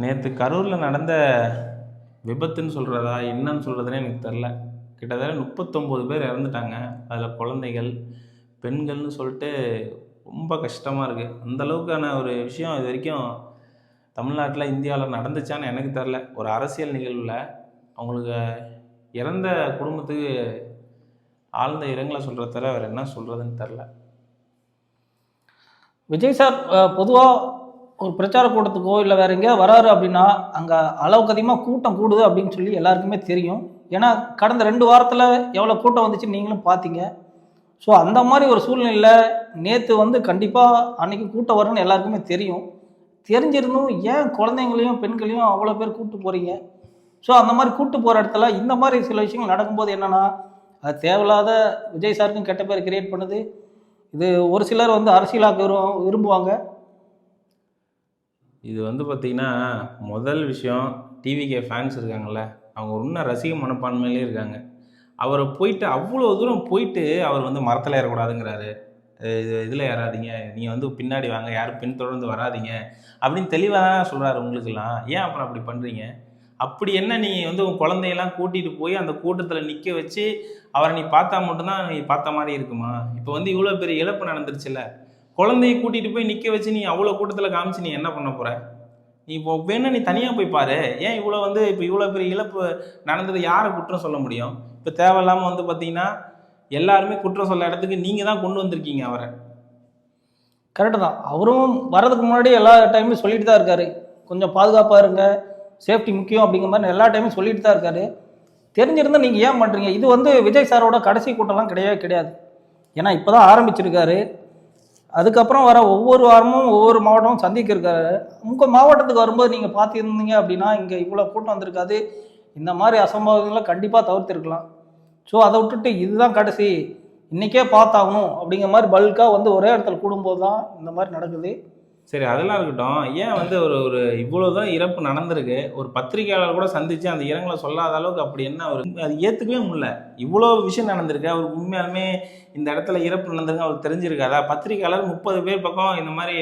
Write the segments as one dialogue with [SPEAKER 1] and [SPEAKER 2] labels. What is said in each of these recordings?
[SPEAKER 1] நேற்று கரூரில் நடந்த விபத்துன்னு சொல்கிறதா என்னன்னு சொல்கிறதுனே எனக்கு தெரில. கிட்டத்தட்ட 39 பேர் இறந்துட்டாங்க. அதில் குழந்தைகள், பெண்கள்னு சொல்லிட்டு ரொம்ப கஷ்டமாக இருக்குது. அந்தளவுக்கான ஒரு விஷயம் இது வரைக்கும் தமிழ்நாட்டில், இந்தியாவில் நடந்துச்சான்னு எனக்கு தெரில. ஒரு அரசியல் நிகழ்வில் அவங்களுக்கு இறந்த குடும்பத்துக்கு ஆழ்ந்த இரங்கலை சொல்கிறத தவிர வேறு என்ன சொல்கிறதுன்னு தெரில.
[SPEAKER 2] விஜய் சார் பொதுவாக ஒரு பிரச்சார கூட்டத்துக்கோ இல்லை வேற எங்கேயாவது வராரு அப்படின்னா அங்கே அளவுக்கு அதிகமாக கூட்டம் கூடுது அப்படின்னு சொல்லி எல்லாருக்குமே தெரியும். ஏன்னா கடந்த 2 வாரத்தில் எவ்வளோ கூட்டம் வந்துச்சுன்னு நீங்களும் பார்த்தீங்க. ஸோ அந்த மாதிரி ஒரு சூழ்நிலையில் நேற்று வந்து கண்டிப்பாக அன்றைக்கி கூட்டம் வரும்னு எல்லாருக்குமே தெரியும். தெரிஞ்சிருந்தும் ஏன் குழந்தைங்களையும் பெண்களையும் அவ்வளோ பேர் கூப்பிட்டு போகிறீங்க? ஸோ அந்த மாதிரி கூப்பிட்டு போகிற இடத்துல இந்த மாதிரி சில விஷயங்கள் நடக்கும்போது என்னென்னா அது தேவையில்லாத விஜய் சாருக்கும் கெட்ட பேர் கிரியேட் பண்ணுது. இது ஒரு சிலர் வந்து அரசியலாக்க விரும்புவாங்க.
[SPEAKER 1] இது வந்து பார்த்திங்கன்னா முதல் விஷயம், டிவிகே ஃபேன்ஸ் இருக்காங்கள்ல, அவங்க இன்னும் ரசிக மனப்பான்மையிலே இருக்காங்க. அவரை போயிட்டு அவ்வளோ தூரம் போயிட்டு அவர் வந்து மரத்தில் ஏறக்கூடாதுங்கிறாரு. இதில் ஏறாதீங்க, நீங்கள் வந்து பின்னாடி வாங்க, யாரும் பின்தொடர்ந்து வராதிங்க அப்படின்னு தெளிவாக தான் சொல்கிறாரு உங்களுக்கெல்லாம். ஏன் அப்புறம் அப்படி பண்ணுறீங்க? அப்படி என்ன நீங்கள் வந்து உங்கள் குழந்தையெல்லாம் கூட்டிகிட்டு போய் அந்த கூட்டத்தில் நிற்க வச்சு அவரை நீ பார்த்தா மட்டும்தான் நீ பார்த்த மாதிரி இருக்குமா? இப்போ வந்து இவ்வளோ பெரிய இழப்பு நடந்துருச்சுல்ல, குழந்தைய கூட்டிகிட்டு போய் நிற்க வச்சு நீ அவ்வளோ கூட்டத்தில் காமிச்சு நீ என்ன பண்ண போகிற? நீ இப்போ வேணா நீ தனியாக போய் பாரு. ஏன் இவ்வளோ வந்து இப்போ இவ்வளோ பெரிய இழப்பு நடந்தது யாரை குற்றம் சொல்ல முடியும்? இப்போ தேவையில்லாமல் வந்து பார்த்தீங்கன்னா எல்லாருமே குற்றம் சொல்ல இடத்துக்கு நீங்கள் தான் கொண்டு வந்திருக்கீங்க அவரை.
[SPEAKER 2] கரெக்டு தான். அவரும் வர்றதுக்கு முன்னாடி எல்லா டைமும் சொல்லிட்டு தான் இருக்காரு, கொஞ்சம் பாதுகாப்பாக இருங்க, சேஃப்டி முக்கியம் அப்படிங்கிற மாதிரி எல்லா டைமும் சொல்லிட்டு தான் இருக்காரு. தெரிஞ்சிருந்தால் நீங்கள் ஏன் பண்ணுறீங்க? இது வந்து விஜய் சாரோட கடைசி கூட்டம்லாம் கிடையவே கிடையாது. ஏன்னா இப்போ தான் ஆரம்பிச்சிருக்காரு. அதுக்கப்புறம் வர ஒவ்வொரு வாரமும் ஒவ்வொரு மாவட்டமும் சந்திக்க இருக்காரு. உங்கள் மாவட்டத்துக்கு வரும்போது நீங்கள் பார்த்துருந்தீங்க அப்படின்னா இங்கே இவ்வளோ கூட்டம் வந்திருக்காது. இந்த மாதிரி அசம்பாவிதங்களை கண்டிப்பாக தவிர்த்திருக்கலாம். ஸோ அதை விட்டுட்டு இதுதான் கடைசி, இன்றைக்கே பார்த்தாகணும் அப்படிங்கிற மாதிரி பல்காக வந்து ஒரே இடத்துல கூடும்போது தான் இந்த மாதிரி நடக்குது.
[SPEAKER 1] சரி, அதெல்லாம் இருக்கட்டும். ஏன் வந்து ஒரு இவ்வளோ தான் இறப்பு நடந்திருக்கு, ஒரு பத்திரிகையாளர் கூட சந்தித்து அந்த இரங்கலை சொல்லாத அளவுக்கு அப்படி என்ன அவர் அது ஏற்றுக்கவே முடியல. இவ்வளோ விஷயம் நடந்திருக்கு, அவருக்கு உண்மையாலுமே இந்த இடத்துல இறப்பு நடந்திருக்கு அவருக்கு தெரிஞ்சிருக்காதா? பத்திரிகையாளர் 30 பேர் பக்கம் இந்த மாதிரி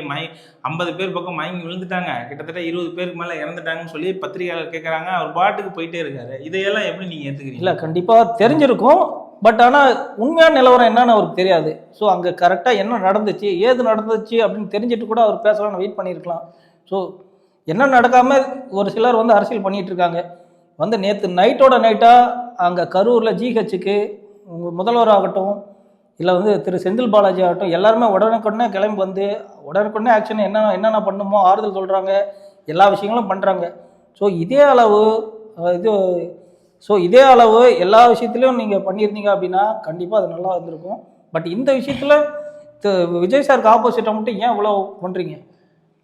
[SPEAKER 1] 50 பேர் பக்கம் மயங்கி விழுந்துட்டாங்க, கிட்டத்தட்ட 20 பேருக்கு மேலே இறந்துட்டாங்கன்னு சொல்லி பத்திரிகையாளர் கேட்குறாங்க. அவர் பாட்டுக்கு போயிட்டே இருக்காரு. இதையெல்லாம் எப்படி நீங்கள் ஏற்றுக்கிறீங்க?
[SPEAKER 2] இல்லை, கண்டிப்பாக தெரிஞ்சிருக்கும். பட் ஆனால் உண்மையான நிலவரம் என்னன்னு அவருக்கு தெரியாது. ஸோ அங்கே கரெக்டாக என்ன நடந்துச்சு, ஏது நடந்துச்சு அப்படின்னு தெரிஞ்சுட்டு கூட அவர் பேசலாம்னு வெயிட் பண்ணியிருக்கலாம். ஸோ என்ன நடக்காமல் ஒரு சிலர் வந்து அரசியல் பண்ணிகிட்டு இருக்காங்க. வந்து நேற்று நைட்டோட நைட்டாக அங்கே கரூரில் ஜிஹெச்சுக்கு முதல்வர் ஆகட்டும், இல்லை வந்து திரு செந்தில் பாலாஜி ஆகட்டும், எல்லாருமே உடனுக்குடனே கிளம்பி வந்து உடனுக்குடனே ஆக்ஷன் என்னென்ன பண்ணுமோ ஆறுதல் சொல்கிறாங்க, எல்லா விஷயங்களும் பண்ணுறாங்க. ஸோ இதே அளவு எல்லா விஷயத்துலையும் நீங்கள் பண்ணியிருந்தீங்க அப்படின்னா கண்டிப்பாக அது நல்லா இருந்திருக்கும். பட் இந்த விஷயத்தில் விஜய் சாருக்கு ஆப்போசிட்டாக மட்டும் ஏன் இவ்வளோ பண்ணுறீங்க?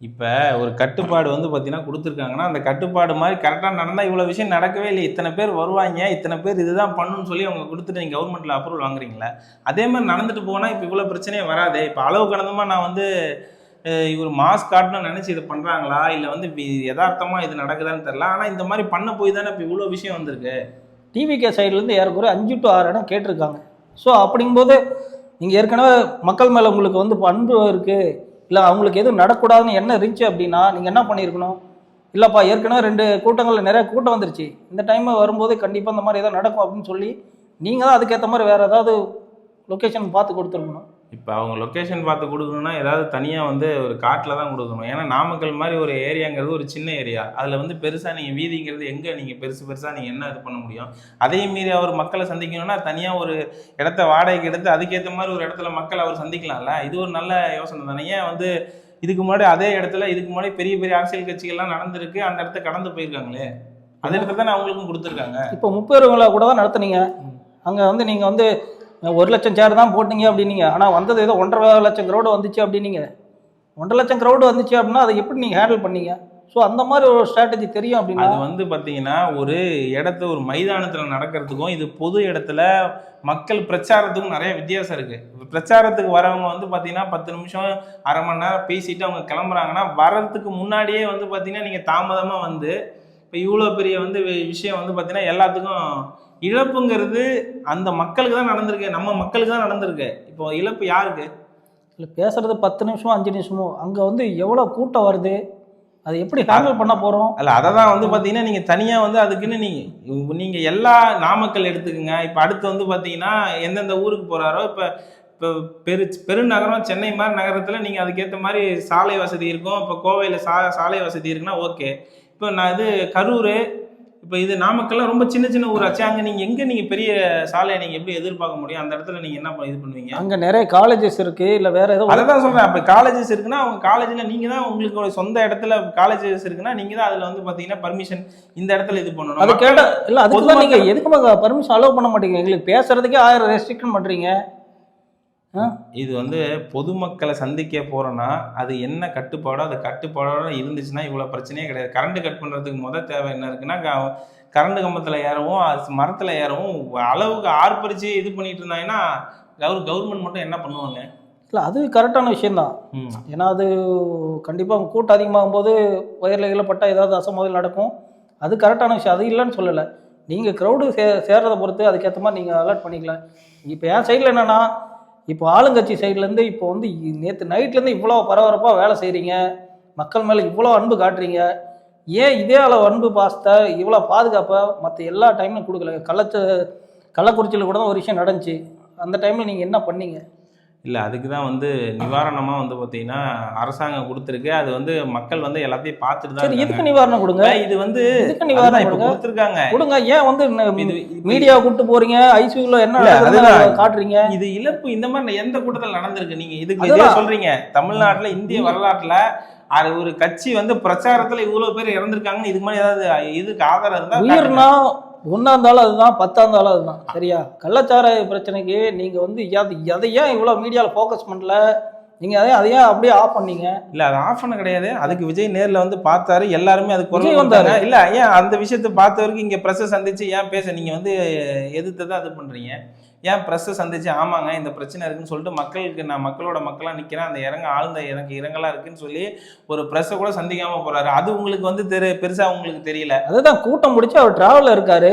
[SPEAKER 1] இப்போ ஒரு கட்டுப்பாடு வந்து பார்த்தீங்கன்னா கொடுத்துருக்காங்கன்னா அந்த கட்டுப்பாடு மாதிரி கரெக்டாக நடந்தால் இவ்வளோ விஷயம் நடக்கவே இல்லை. இத்தனை பேர் வருவாங்க, இத்தனை பேர் இதுதான் பண்ணணும்னு சொல்லி அவங்க கொடுத்துட்டு நீங்கள் கவர்மெண்ட்டில் அப்ரூவல் வாங்குறீங்களா? அதே மாதிரி நடந்துட்டு போனால் இப்போ இவ்வளோ பிரச்சனையே வராதே. இப்போ அளவு கடந்தமாக நான் வந்து இவர் மாஸ்க் காட்டணும்னு நினச்சி இது பண்ணுறாங்களா, இல்லை வந்து யதார்த்தமாக இது நடக்குதான்னு தெரில. ஆனால் இந்த மாதிரி பண்ண போய் தானே இப்போ இவ்வளோ விஷயம் வந்திருக்கு.
[SPEAKER 2] டிவிகே சைட்லேருந்து ஏறக்குறைய 5 to 6 இடம் கேட்டிருக்காங்க. ஸோ அப்படிங்கும்போது நீங்கள் ஏற்கனவே மக்கள் மேலே உங்களுக்கு வந்து அன்பு இருக்குது, இல்லை அவங்களுக்கு எதுவும் நடக்கூடாதுன்னு என்ன இருந்துச்சு அப்படின்னா நீங்கள் என்ன பண்ணியிருக்கணும்? இல்லைப்பா ஏற்கனவே 2 கூட்டங்களில் நிறைய கூட்டம் வந்துருச்சு, இந்த டைம் வரும்போது கண்டிப்பாக இந்த மாதிரி எதாவது நடக்கும் அப்படின்னு சொல்லி நீங்கள் தான் அதுக்கேற்ற மாதிரி வேறு ஏதாவது லொக்கேஷன் பார்த்து கொடுத்துருக்கணும்.
[SPEAKER 1] இப்போ அவங்க லொக்கேஷன் பார்த்து கொடுக்கணுன்னா ஏதாவது தனியாக வந்து ஒரு காட்டில் தான் கொடுக்கணும். ஏன்னா நாமக்கல் மாதிரி ஒரு ஏரியாங்கிறது ஒரு சின்ன ஏரியா. அதில் வந்து பெருசாக நீங்கள் வீதிங்கிறது எங்கே நீங்கள் பெருசாக நீங்கள் என்ன இது பண்ண முடியும்? அதையும் மீறி அவர் மக்களை சந்திக்கணும்னா தனியாக ஒரு இடத்த வாடகைக்கு எடுத்து அதுக்கேற்ற மாதிரி ஒரு இடத்துல மக்கள் அவர் சந்திக்கலாம்ல. இது ஒரு நல்ல யோசனை தானே. ஏன் வந்து இதுக்கு முன்னாடி அதே இடத்துல இதுக்கு முன்னாடி பெரிய பெரிய அரசியல் கட்சிகள்லாம் நடந்திருக்கு, அந்த இடத்த கடந்து போயிருக்காங்களே, அதே இடத்துல தானே அவங்களுக்கும் கொடுத்துருக்காங்க.
[SPEAKER 2] இப்போ 30 விழா கூட தான் நடத்துனீங்க. அங்கே வந்து நீங்கள் வந்து 1 லட்சம் சேர் தான் போட்டீங்க அப்படின்னீங்க. ஆனால் வந்தது ஏதோ 1.5 லட்சம் க்ரௌடு வந்துச்சு அப்படின்னீங்க. 1.5 லட்சம் க்ரௌடு வந்துச்சு அப்படின்னா அதை எப்படி நீங்கள் ஹேண்டில் பண்ணீங்க? ஸோ அந்த மாதிரி ஒரு ஸ்ட்ராட்டஜி தெரியும் அப்படின்னா
[SPEAKER 1] அது வந்து பார்த்தீங்கன்னா ஒரு இடத்த ஒரு மைதானத்தில் நடக்கிறதுக்கும் இது பொது இடத்துல மக்கள் பிரச்சாரத்துக்கும் நிறைய வித்தியாசம் இருக்குது. பிரச்சாரத்துக்கு வரவங்க வந்து பார்த்தீங்கன்னா 10 நிமிஷம் அரை மணி நேரம் பேசிட்டு அவங்க கிளம்புறாங்கன்னா வர்றதுக்கு முன்னாடியே வந்து பார்த்தீங்கன்னா நீங்கள் தாமதமாக வந்து இப்போ இவ்வளோ பெரிய வந்து விஷயம் வந்து பார்த்தீங்கன்னா எல்லாத்துக்கும் இழப்புங்கிறது அந்த மக்களுக்கு தான் நடந்திருக்கு, நம்ம மக்களுக்கு தான் நடந்திருக்கு. இப்போ இழப்பு யாருக்கு?
[SPEAKER 2] இல்லை பேசுகிறது 10 நிமிஷமோ 5 நிமிஷமோ அங்கே வந்து எவ்வளோ கூட்டம் வருது, அது எப்படி ஹேண்டில் பண்ண போகிறோம்?
[SPEAKER 1] அல்ல அதை தான் வந்து பார்த்தீங்கன்னா நீங்கள் தனியாக வந்து அதுக்குன்னு நீங்கள் எல்லா நாமக்கல் எடுத்துக்கோங்க. இப்போ அடுத்து வந்து பார்த்தீங்கன்னா எந்தெந்த ஊருக்கு போகிறாரோ இப்போ இப்போ பெருநகரம் சென்னை மாதிரி நகரத்தில் நீங்கள் அதுக்கேற்ற மாதிரி சாலை வசதி இருக்கும். இப்போ கோவையில் சாலை வசதி இருக்குன்னா ஓகே. இப்போ நான் இது கரூர், இப்போ இது நாமக்கல்லாம் ரொம்ப சின்ன சின்ன ஊராச்சு. அங்கே நீங்கள் எங்கே நீங்கள் பெரிய சாலையை நீங்கள் எப்படி எதிர்பார்க்க முடியும்? அந்த இடத்துல நீங்கள் என்ன இது பண்ணுவீங்க?
[SPEAKER 2] அங்கே நிறைய காலேஜஸ் இருக்குது, இல்லை வேறு ஏதோ.
[SPEAKER 1] அதை தான் சொல்கிறேன். அப்போ காலேஜஸ் இருக்குன்னா அவங்க காலேஜில் நீங்கள் தான் உங்களுக்கு சொந்த இடத்துல காலேஜஸ் இருக்குன்னா நீங்கள் தான் அதில் வந்து பார்த்தீங்கன்னா பர்மிஷன் இந்த இடத்துல இது பண்ணணும்.
[SPEAKER 2] அது கேட்ட இல்லை, அதுக்கு தான் நீங்கள் எதுக்குமா பர்மிஷன் அலோவ் பண்ண மாட்டீங்க? எங்களுக்கு பேசுறதுக்கே 1000 ரெஸ்ட்ரிக்ஷன் பண்ணுறீங்க.
[SPEAKER 1] இது வந்து பொதுமக்களை சந்திக்க போறோம்னா அது என்ன கட்டுப்பாடோ அது கட்டுப்பாடோட இருந்துச்சுன்னா இவ்வளவு பிரச்சனையே கிடையாது. கரண்ட் கட் பண்றதுக்கு தேவை என்ன இருக்குன்னா கரண்ட் கம்பத்துல ஏறவும் மரத்துல ஏறவும் அளவுக்கு ஆர்ப்பரிச்சு இது பண்ணிட்டு இருந்தாங்கன்னா கவர்மெண்ட் மட்டும் என்ன பண்ணுவாங்க?
[SPEAKER 2] இல்லை, அது கரெக்டான விஷயம்தான். ஏன்னா அது கண்டிப்பாக கூட்டம் அதிகமாகும் போது வயர்ல பட்டா ஏதாவது அசம்பாவிதம் நடக்கும். அது கரெக்டான விஷயம், அது இல்லைன்னு சொல்லலை. நீங்கள் க்ரௌடு சேர்றதை பொறுத்து அதுக்கேற்ற மாதிரி நீங்கள் அலர்ட் பண்ணிக்கலாம். இப்போ என் சைடில் என்னென்னா, இப்போ ஆளுங்கட்சி சைட்லேருந்து இப்போ வந்து நேற்று நைட்லேருந்து இவ்வளோ பரபரப்பாக வேலை செய்கிறீங்க, மக்கள் மேலே இவ்வளோ அன்பு காட்டுறீங்க, ஏன் இதே அளவு அன்பு பாசத்தை இவ்வளோ பாதுகாப்பை மற்ற எல்லா டைம்லையும் கொடுக்கல? கள்ளக்குறிச்சியில் கூட தான் ஒரு விஷயம் நடந்துச்சு, அந்த டைமில் நீங்கள் என்ன பண்ணீங்க?
[SPEAKER 1] இல்லை, அதுக்கு தான் வந்து நிவாரணமாக வந்து பார்த்தீங்கன்னா அரசாங்கம் கொடுத்துருக்கு. அது வந்து மக்கள் வந்து எல்லாத்தையும் பார்த்துட்டு தான்.
[SPEAKER 2] எதுக்கு நிவாரணம் கொடுங்க?
[SPEAKER 1] இது வந்து
[SPEAKER 2] எதுக்கு நிவாரணம்
[SPEAKER 1] இப்போ கொடுத்துருக்காங்க
[SPEAKER 2] கொடுங்க. ஏன் வந்து மீடியா கூட்டு போறீங்க, ஐசியூல என்ன காட்டுறீங்க?
[SPEAKER 1] இது இழப்பு இந்த மாதிரி எந்த கூட்டத்தில் நடந்திருக்கு? நீங்க இதுக்கு இதே சொல்றீங்க. தமிழ்நாட்டில் இந்திய வரலாற்றுல ஒரு கட்சி வந்து பிரச்சாரத்துல இவ்வளவு பேர் இறந்திருக்காங்கன்னு இதுக்கு மாதிரி ஏதாவது இதுக்கு ஆதாரம் இருந்தா?
[SPEAKER 2] உயிர்னா ஒன்னா இருந்தாலும் அதுதான், 10ஆ இருந்தாலும் அதுதான். சரியா? கள்ளச்சாராய பிரச்சனைக்கு நீங்க வந்து அதை ஏன் இவ்வளவு மீடியாவில் ஃபோக்கஸ் பண்ணல? நீங்க அதையே அப்படியே ஆஃப் பண்ணீங்க.
[SPEAKER 1] இல்ல, அது ஆஃப் பண்ண கிடையாது. அதுக்கு விஜய் நேர்ல வந்து பார்த்தாரு, எல்லாருமே அது குரல் வந்தாரு. இல்ல, ஏன் அந்த விஷயத்தை பார்த்தவருக்கு இங்க பிரஸ் சந்திச்சு ஏன் பேச நீங்க வந்து எதிர்த்து தான் இது பண்றீங்க? ஏன் பிரஸ் சந்திச்சு ஆமாங்க இந்த பிரச்சனை இருக்குன்னு சொல்லிட்டு மக்களுக்கு நான் மக்களா நிக்கிறேன், அந்த ஆழ்ந்த எனக்கு இரங்கலா இருக்குன்னு சொல்லி ஒரு பிரஸ் கூட சந்திக்காம போறாரு. அது உங்களுக்கு வந்து பெருசா உங்களுக்கு தெரியல.
[SPEAKER 2] அதுதான் கூட்டம் முடிச்சு அவர் டிராவல்ல இருக்காரு.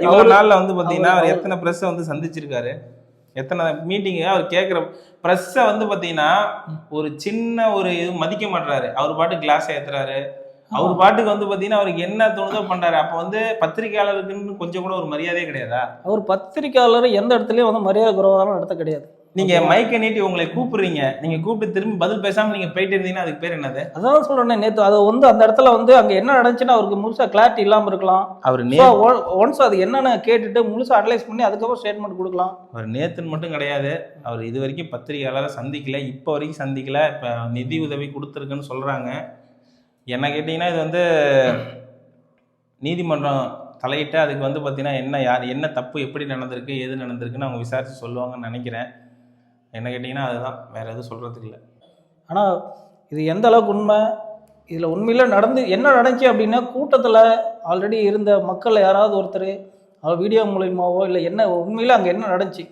[SPEAKER 1] இவ்வளவு நாள்ல வந்து பாத்தீங்கன்னா அவர் எத்தனை பிரஸ் வந்து சந்திச்சிருக்காரு, எத்தனை மீட்டிங் அவர் கேட்குற ப்ரெஸ்ஸை வந்து பார்த்தீங்கன்னா ஒரு சின்ன ஒரு இது மதிக்க மாட்டுறாரு. அவர் பாட்டு கிளாஸ் ஏற்றுறாரு, அவர் பாட்டுக்கு வந்து பார்த்தீங்கன்னா அவருக்கு என்ன தோணுதோ பண்ணுறாரு. அப்போ வந்து பத்திரிகையாளருக்குன்னு கொஞ்சம் கூட ஒரு மரியாதையே கிடையாதா?
[SPEAKER 2] அவர் பத்திரிகையாளர் எந்த இடத்துலையும் வந்து மரியாதை குறைவான நடத்த கிடையாது.
[SPEAKER 1] நீங்க மைக்கை நீட்டி உங்களை கூப்பிடுறீங்க, நீங்க கூப்பிட்டு திரும்பி பதில் பேசாம நீங்க போயிட்டு இருந்தீங்கன்னா அதுக்கு பேர் என்னது?
[SPEAKER 2] அதான் சொல்றேன். நேற்று அது வந்து அந்த இடத்துல வந்து அங்க என்ன நடந்துச்சுன்னா அவருக்கு முழுசா கிளாரிட்டி இல்லாம இருக்கலாம்.
[SPEAKER 1] அவர்
[SPEAKER 2] ஒன்ஸ் அது என்னன்னு கேட்டுட்டு முழுசா அனலைஸ் பண்ணி அதுக்கப்புறம் ஸ்டேட்மெண்ட் கொடுக்கலாம்.
[SPEAKER 1] அவர் நேத்துன்னு மட்டும் கிடையாது, அவர் இது வரைக்கும் பத்திரிகையாளரை சந்திக்கல, இப்போ வரைக்கும் சந்திக்கல. இப்போ நிதி உதவி கொடுத்துருக்குன்னு சொல்றாங்க. என்ன கேட்டீங்கன்னா இது வந்து நீதிமன்றம் தலையிட்டு அதுக்கு வந்து பார்த்தீங்கன்னா என்ன தப்பு எப்படி நடந்திருக்கு எது நடந்திருக்குன்னு அவங்க விசாரித்து சொல்லுவாங்கன்னு நினைக்கிறேன். என்ன கேட்டிங்கன்னா அதுதான், வேறு எதுவும் சொல்கிறதுக்கு இல்லை.
[SPEAKER 2] ஆனால் இது எந்த அளவுக்கு உண்மை, இதில் உண்மையில் என்ன நடந்துச்சு அப்படின்னா, கூட்டத்தில் ஆல்ரெடி இருந்த மக்கள் யாராவது ஒருத்தர் அவர் வீடியோ மூலியமாவோ இல்லை என்ன உண்மையில் அங்கே என்ன நடந்துச்சு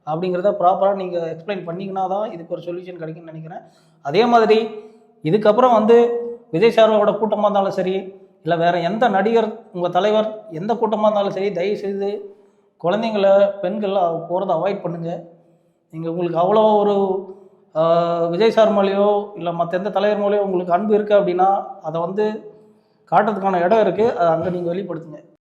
[SPEAKER 2] அப்படிங்கிறத ப்ராப்பராக நீங்கள் எக்ஸ்பிளைன் பண்ணிங்கன்னா தான் இதுக்கு ஒரு சொல்யூஷன் கிடைக்குன்னு நினைக்கிறேன். அதே மாதிரி இதுக்கப்புறம் வந்து விஜய் சாரோட கூட்டமாக இருந்தாலும் சரி, இல்லை வேறு எந்த நடிகர் உங்கள் தலைவர் எந்த கூட்டமாக இருந்தாலும் சரி, தயவுசெய்து குழந்தைங்கள பெண்கள் போகிறத அவாய்ட் பண்ணுங்கள். நீங்கள் உங்களுக்கு அவ்வளோ ஒரு விஜய் சார் மேலேயோ இல்லை மற்ற எந்த தலைவர் மேலேயோ உங்களுக்கு அன்பு இருக்குது அப்படின்னா அதை வந்து காட்டுறதுக்கான இடம் இருக்குது, அதை அங்கே நீங்கள் வெளிப்படுத்துங்க.